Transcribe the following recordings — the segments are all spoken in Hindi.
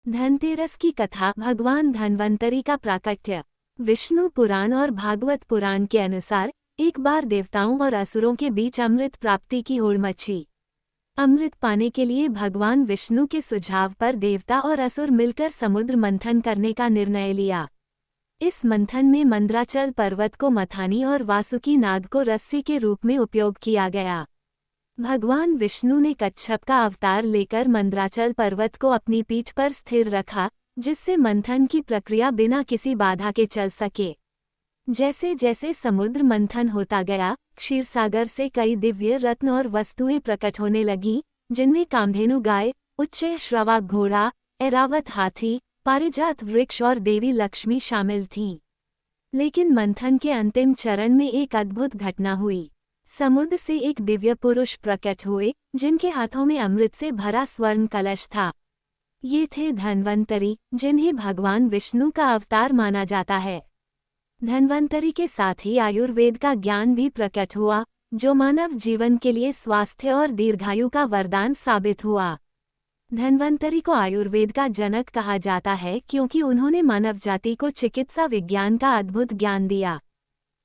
धनतेरस की कथा। भगवान धन्वंतरी का प्राकट्य। विष्णु पुराण और भागवत पुराण के अनुसार एक बार देवताओं और असुरों के बीच अमृत प्राप्ति की होड़ मची। अमृत पाने के लिए भगवान विष्णु के सुझाव पर देवता और असुर मिलकर समुद्र मंथन करने का निर्णय लिया। इस मंथन में मंद्राचल पर्वत को मथानी और वासुकी नाग को रस्सी के रूप में उपयोग किया गया। भगवान विष्णु ने कच्छप का अवतार लेकर मंद्राचल पर्वत को अपनी पीठ पर स्थिर रखा, जिससे मंथन की प्रक्रिया बिना किसी बाधा के चल सके। जैसे जैसे समुद्र मंथन होता गया, क्षीरसागर से कई दिव्य रत्न और वस्तुएं प्रकट होने लगीं, जिनमें कामधेनु गाय, उच्च श्रवा घोड़ा, ऐरावत हाथी, पारिजात वृक्ष और देवी लक्ष्मी शामिल थीं। लेकिन मंथन के अंतिम चरण में एक अद्भुत घटना हुई। समुद्र से एक दिव्य पुरुष प्रकट हुए, जिनके हाथों में अमृत से भरा स्वर्ण कलश था। ये थे धन्वंतरी, जिन्हें भगवान विष्णु का अवतार माना जाता है। धन्वंतरी के साथ ही आयुर्वेद का ज्ञान भी प्रकट हुआ, जो मानव जीवन के लिए स्वास्थ्य और दीर्घायु का वरदान साबित हुआ। धन्वंतरी को आयुर्वेद का जनक कहा जाता है, क्योंकि उन्होंने मानव जाति को चिकित्सा विज्ञान का अद्भुत ज्ञान दिया।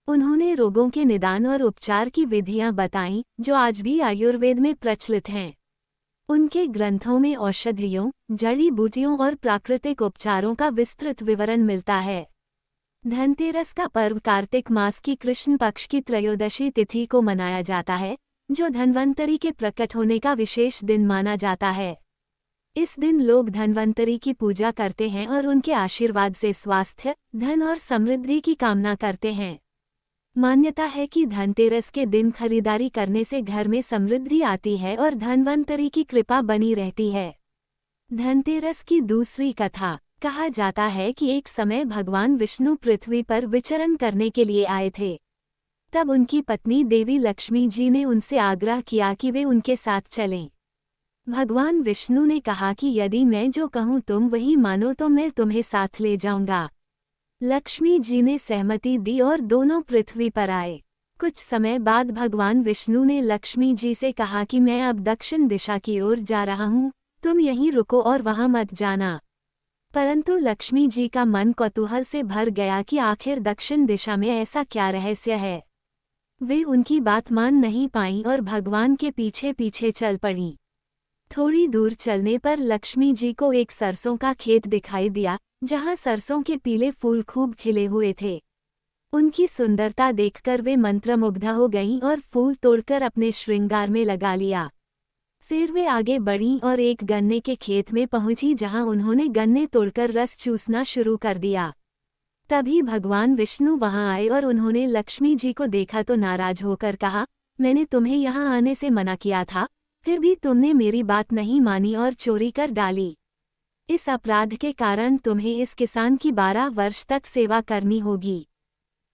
उन्होंने रोगों के निदान और उपचार की विधियां बताईं, जो आज भी आयुर्वेद में प्रचलित हैं। उनके ग्रंथों में औषधियों, जड़ी बूटियों और प्राकृतिक उपचारों का विस्तृत विवरण मिलता है। धनतेरस का पर्व कार्तिक मास की कृष्ण पक्ष की त्रयोदशी तिथि को मनाया जाता है, जो धन्वंतरी के प्रकट होने का विशेष दिन माना जाता है। इस दिन लोग धन्वंतरी की पूजा करते हैं और उनके आशीर्वाद से स्वास्थ्य, धन और समृद्धि की कामना करते हैं। मान्यता है कि धनतेरस के दिन खरीदारी करने से घर में समृद्धि आती है और धन्वंतरी की कृपा बनी रहती है। धनतेरस की दूसरी कथा। कहा जाता है कि एक समय भगवान विष्णु पृथ्वी पर विचरण करने के लिए आए थे। तब उनकी पत्नी देवी लक्ष्मी जी ने उनसे आग्रह किया कि वे उनके साथ चलें। भगवान विष्णु ने कहा कि यदि मैं जो कहूँ तुम वही मानो तो मैं तुम्हें साथ ले जाऊंगा। लक्ष्मी जी ने सहमति दी और दोनों पृथ्वी पर आए। कुछ समय बाद भगवान विष्णु ने लक्ष्मी जी से कहा कि मैं अब दक्षिण दिशा की ओर जा रहा हूँ, तुम यहीं रुको और वहां मत जाना। परंतु लक्ष्मी जी का मन कौतूहल से भर गया कि आखिर दक्षिण दिशा में ऐसा क्या रहस्य है। वे उनकी बात मान नहीं पाईं और भगवान के पीछे पीछे चल पड़ीं। थोड़ी दूर चलने पर लक्ष्मी जी को एक सरसों का खेत दिखाई दिया, जहां सरसों के पीले फूल खूब खिले हुए थे। उनकी सुंदरता देखकर वे मंत्रमुग्ध हो गईं और फूल तोड़कर अपने श्रृंगार में लगा लिया। फिर वे आगे बढ़ीं और एक गन्ने के खेत में पहुंची, जहां उन्होंने गन्ने तोड़कर रस चूसना शुरू कर दिया। तभी भगवान विष्णु वहां आए और उन्होंने लक्ष्मी जी को देखा तो नाराज होकर कहा, मैंने तुम्हें यहां आने से मना किया था, फिर भी तुमने मेरी बात नहीं मानी और चोरी कर डाली। इस अपराध के कारण तुम्हें इस किसान की 12 वर्ष तक सेवा करनी होगी।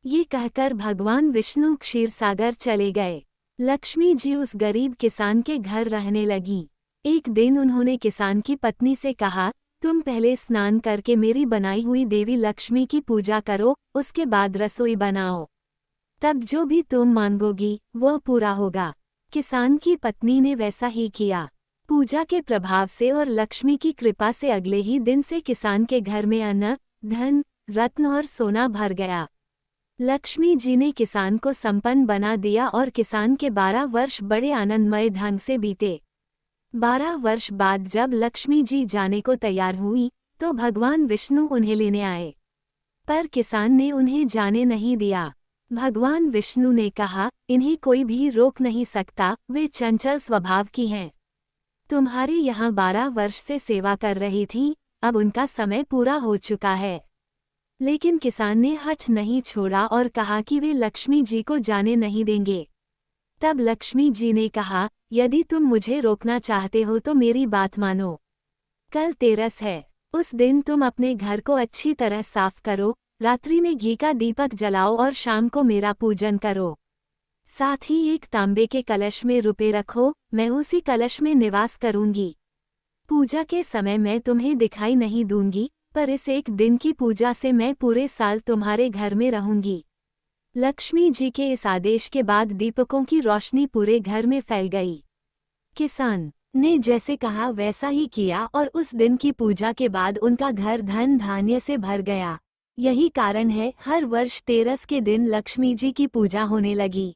ये कहकर भगवान विष्णु क्षीरसागर चले गए। लक्ष्मी जी उस गरीब किसान के घर रहने लगीं। एक दिन उन्होंने किसान की पत्नी से कहा, तुम पहले स्नान करके मेरी बनाई हुई देवी लक्ष्मी की पूजा करो, उसके बाद रसोई बनाओ। तब जो भी तुम मांगोगी वह पूरा होगा। किसान की पत्नी ने वैसा ही किया। पूजा के प्रभाव से और लक्ष्मी की कृपा से अगले ही दिन से किसान के घर में अन्न, धन, रत्न और सोना भर गया। लक्ष्मी जी ने किसान को संपन्न बना दिया और किसान के 12 वर्ष बड़े आनंदमय ढंग से बीते। 12 वर्ष बाद जब लक्ष्मी जी जाने को तैयार हुई, तो भगवान विष्णु उन्हें लेने आए। पर किसान ने उन्हें जाने नहीं दिया। भगवान विष्णु ने कहा, इन्हें कोई भी रोक नहीं सकता, वे चंचल स्वभाव की हैं। तुम्हारे यहाँ 12 वर्ष से सेवा कर रही थीं, अब उनका समय पूरा हो चुका है। लेकिन किसान ने हठ नहीं छोड़ा और कहा कि वे लक्ष्मी जी को जाने नहीं देंगे। तब लक्ष्मी जी ने कहा, यदि तुम मुझे रोकना चाहते हो तो मेरी बात मानो। कल तेरस है, उस दिन तुम अपने घर को अच्छी तरह साफ करो, रात्रि में घी का दीपक जलाओ और शाम को मेरा पूजन करो। साथ ही एक तांबे के कलश में रुपए रखो, मैं उसी कलश में निवास करूंगी। पूजा के समय मैं तुम्हें दिखाई नहीं दूंगी, पर इस एक दिन की पूजा से मैं पूरे साल तुम्हारे घर में रहूंगी। लक्ष्मी जी के इस आदेश के बाद दीपकों की रोशनी पूरे घर में फैल गई। किसान ने जैसे कहा वैसा ही किया और उस दिन की पूजा के बाद उनका घर धन धान्य से भर गया। यही कारण है हर वर्ष तेरस के दिन लक्ष्मी जी की पूजा होने लगी।